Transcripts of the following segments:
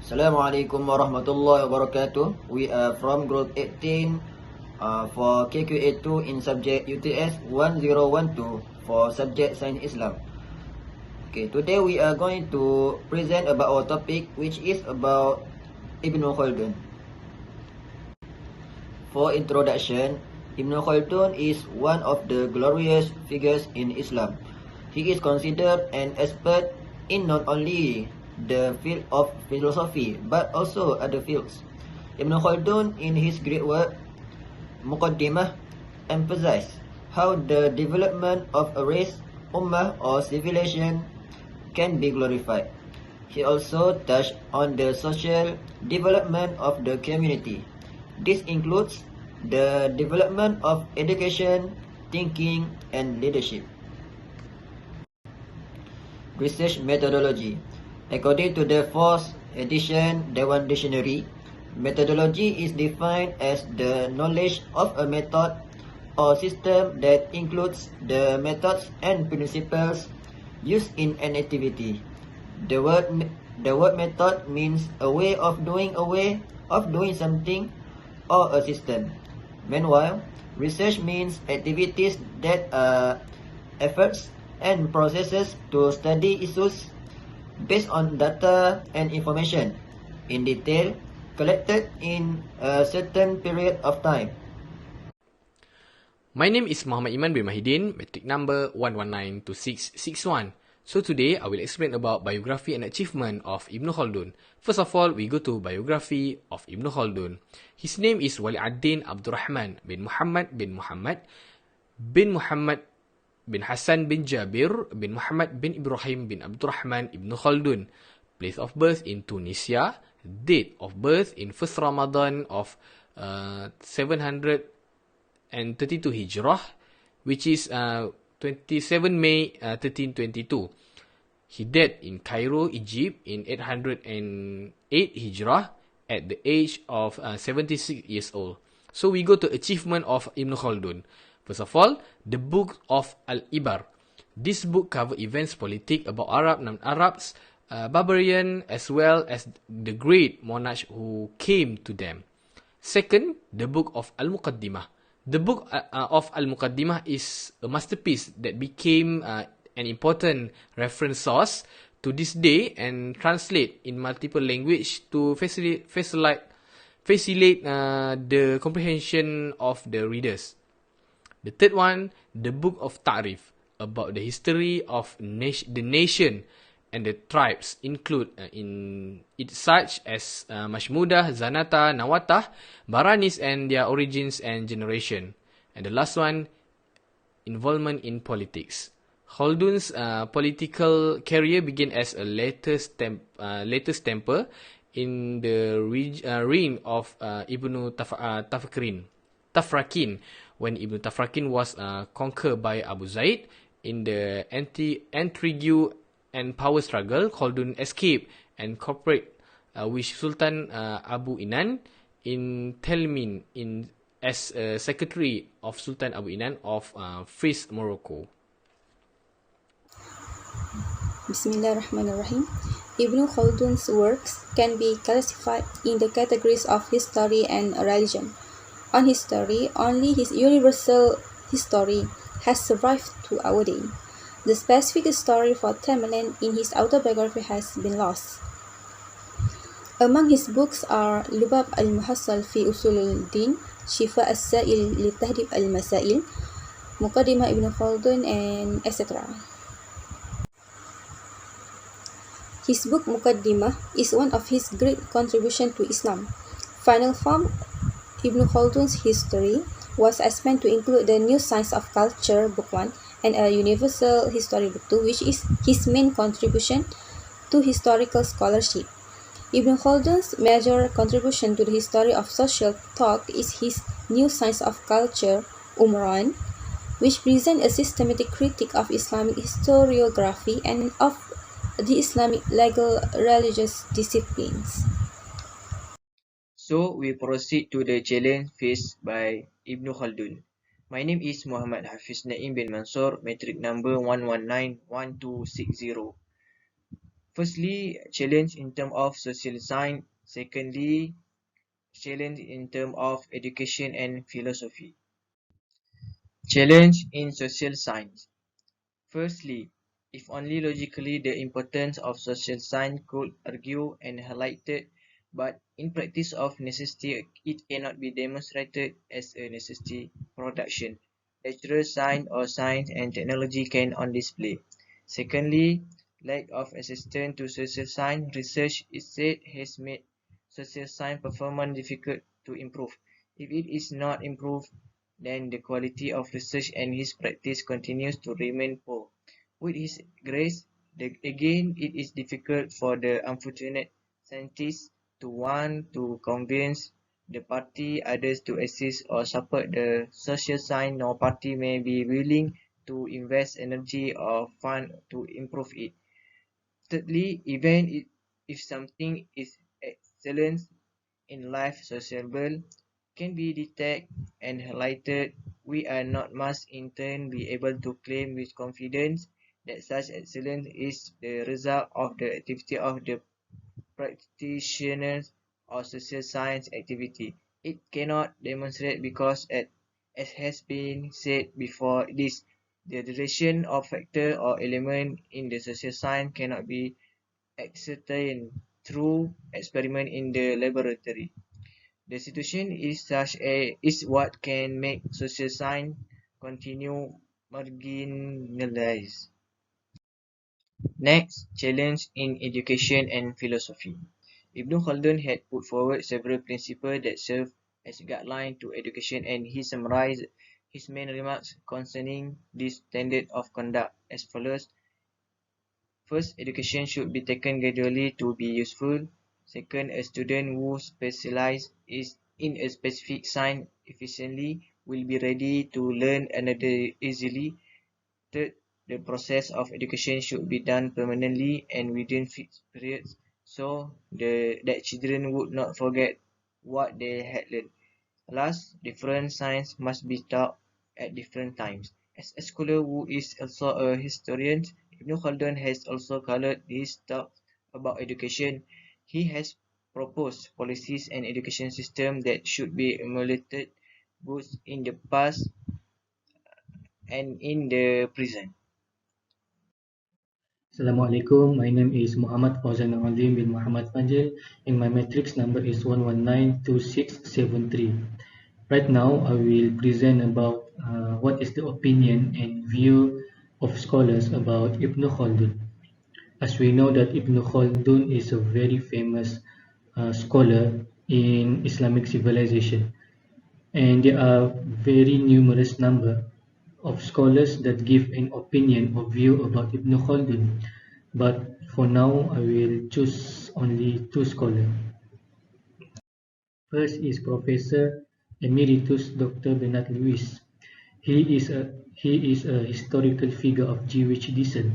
Assalamualaikum warahmatullahi wabarakatuh. We are from group 18 for KQA 2 in subject UTS 1012 for subject Science Islam. Okay, today we are going to present about our topic, which is about Ibnu Khaldun. For introduction, Ibnu Khaldun is one of the glorious figures in Islam. He is considered an expert in not only the field of philosophy but also other fields. Ibn Khaldun, in his great work Muqaddimah, emphasized how the development of a race, ummah or civilization can be glorified. He also touched on the social development of the community. This includes the development of education, thinking, and leadership. Research methodology. According to the 4th edition Dewan Dictionary, methodology is defined as the knowledge of a method or system that includes the methods and principles used in an activity. The word method means a way of doing something or a system. Meanwhile, research means activities that are efforts and processes to study issues based on data and information in detail collected in a certain period of time. My name is Mohamad Iman bin Mahidin, metric number 1192661. So today I will explain about biography and achievement of Ibnu Khaldun. First of all, we go to biography of Ibnu Khaldun. His name is Wali ad-Din Abdurrahman bin Muhammad bin Muhammad bin Hassan bin Jabir bin Muhammad bin Ibrahim bin Abdurrahman Ibn Khaldun. Place of birth in Tunisia. Date of birth in 1st Ramadan of 732 Hijrah, which is 27 May 1322. He died in Cairo, Egypt in 808 Hijrah at the age of 76 years old. So we go to achievement of Ibn Khaldun. First of all, the book of Al-Ibar. This book covers events politic about Arab, non-Arabs, barbarian, as well as the great monarchs who came to them. Second, the book of Al-Muqaddimah. The book of Al-Muqaddimah is a masterpiece that became an important reference source to this day and translate in multiple language to facilitate the comprehension of the readers. The third one, the book of Ta'rif, about the history of the nation and the tribes include in it such as Mashmudah, Zanata, Nawatah, Baranis and their origins and generation. And the last one, involvement in politics. Khaldun's political career began as a latest temper in the reign of Ibnu Tafrakin, when Ibn Tafrakin was conquered by Abu Zaid. In the intrigue and power struggle, Khaldun escaped and cooperated with Sultan Abu Inan in Telmin as secretary of Sultan Abu Inan of Fez, Morocco. Bismillahirrahmanirrahim. Ibn Khaldun's works can be classified in the categories of history and religion. On history, only his universal history has survived to our day. The specific story for Tamerlane in his autobiography has been lost. Among his books are Lubab al-Muhassal fi Usul al-Din, Shifa as-Sa'il li Tahdib al-Masail, Muqaddimah Ibn Khaldun, and etc. His book Muqaddimah is one of his great contributions to Islam. Final form, Ibn Khaldun's history was expanded to include the New Science of Culture, Book 1, and a Universal History, Book 2, which is his main contribution to historical scholarship. Ibn Khaldun's major contribution to the history of social thought is his New Science of Culture, 1, which presents a systematic critique of Islamic historiography and of the Islamic legal religious disciplines. So we proceed to the challenge faced by Ibnu Khaldun. My name is Mohamad Hafidz Naim bin Mansor, metric number 1191260. Firstly, challenge in terms of social science. Secondly, challenge in terms of education and philosophy. Challenge in social science. Firstly, if only logically the importance of social science could argue and highlighted, but in practice of necessity it cannot be demonstrated as a necessity production. Natural science or science and technology can on display. Secondly, lack of assistance to social science research is said has made social science performance difficult to improve. If it is not improved, then the quality of research and his practice continues to remain poor. With his grace, again it is difficult for the unfortunate scientists to want to convince the party others to assist or support the social science, nor party may be willing to invest energy or fund to improve it. Thirdly, even if something is excellent in life sociable can be detected and highlighted, we are not must in turn be able to claim with confidence that such excellence is the result of the activity of the practitioners or social science activity. It cannot demonstrate because, as has been said before, this the duration of factor or element in the social science cannot be ascertained through experiment in the laboratory. The situation is is what can make social science continue marginalized. Next, challenge in education and philosophy. Ibnu Khaldun had put forward several principles that serve as guideline to education, and he summarized his main remarks concerning this standard of conduct as follows. First, education should be taken gradually to be useful. Second, a student who specializes in a specific science efficiently will be ready to learn another easily. Third, the process of education should be done permanently and within fixed periods so that children would not forget what they had learned. Last, different science must be taught at different times. As a scholar who is also a historian, Ibn Khaldun has also colored his thoughts about education. He has proposed policies and education system that should be emulated both in the past and in the present. Assalamualaikum. My name is Mohamad Fauzan Azim bin Muhammad Fadhil and my matrix number is 1192673. Right now, I will present about what is the opinion and view of scholars about Ibn Khaldun. As we know that Ibn Khaldun is a very famous scholar in Islamic civilization, and there are very numerous number of scholars that give an opinion or view about Ibn Khaldun. But for now, I will choose only two scholars. First is Professor Emeritus Dr. Bernard Lewis. He is a historical figure of Jewish descent.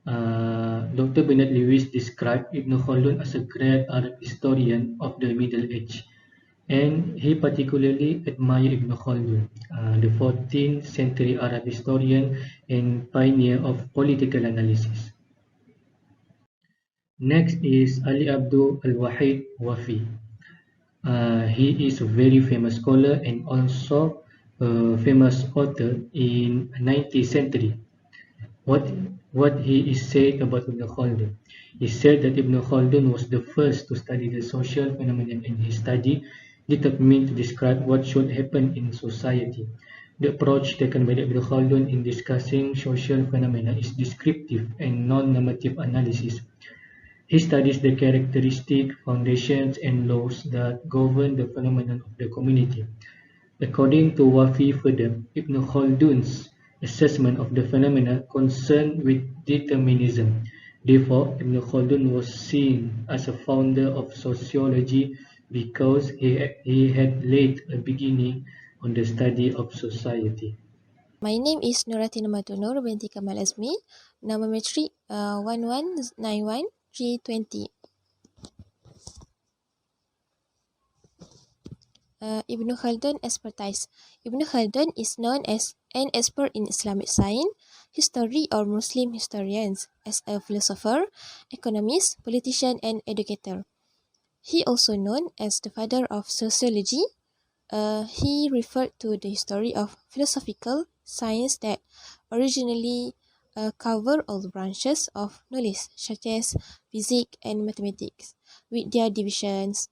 Dr. Bernard Lewis described Ibn Khaldun as a great Arab historian of the Middle Age, and he particularly admired Ibn Khaldun, the 14th century Arab historian and pioneer of political analysis. Next is Ali Abdul Al-Wahid Wafi. He is a very famous scholar and also a famous author in 19th century. What what he is said about Ibn Khaldun? He said that Ibn Khaldun was the first to study the social phenomenon, and his study did not mean to describe what should happen in society. The approach taken by Ibn Khaldun in discussing social phenomena is descriptive and non-normative analysis. He studies the characteristic, foundations, and laws that govern the phenomenon of the community. According to Wafi further, Ibn Khaldun's assessment of the phenomena concerned with determinism. Therefore, Ibn Khaldun was seen as a founder of sociology because he had laid a beginning on the study of society. My name is Ratina Matunur binti Kamal Azmi. Nama matrik 1191320. Ibn Khaldun expertise. Ibn Khaldun is known as an expert in Islamic science, history or Muslim historians as a philosopher, economist, politician, and educator. He also known as the father of sociology. He referred to the history of philosophical science that originally covered all branches of knowledge, such as physics and mathematics, with their divisions.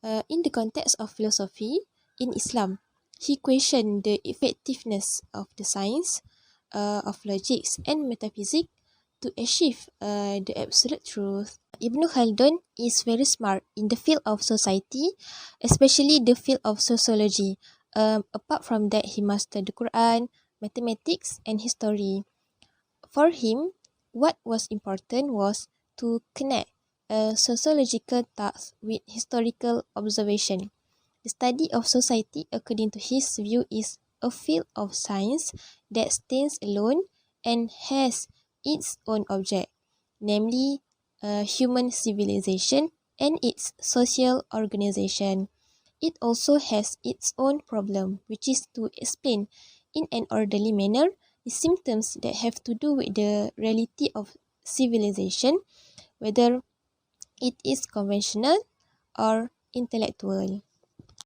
In the context of philosophy in Islam, he questioned the effectiveness of the science of logics and metaphysics to achieve the absolute truth. Ibnu Khaldun is very smart in the field of society, especially the field of sociology. Apart from that, he mastered the Quran, mathematics, and history. For him, what was important was to connect sociological tasks with historical observation. The study of society, according to his view, is a field of science that stands alone and has its own object, namely human civilization and its social organization. It also has its own problem, which is to explain in an orderly manner the symptoms that have to do with the reality of civilization, whether it is conventional or intellectual.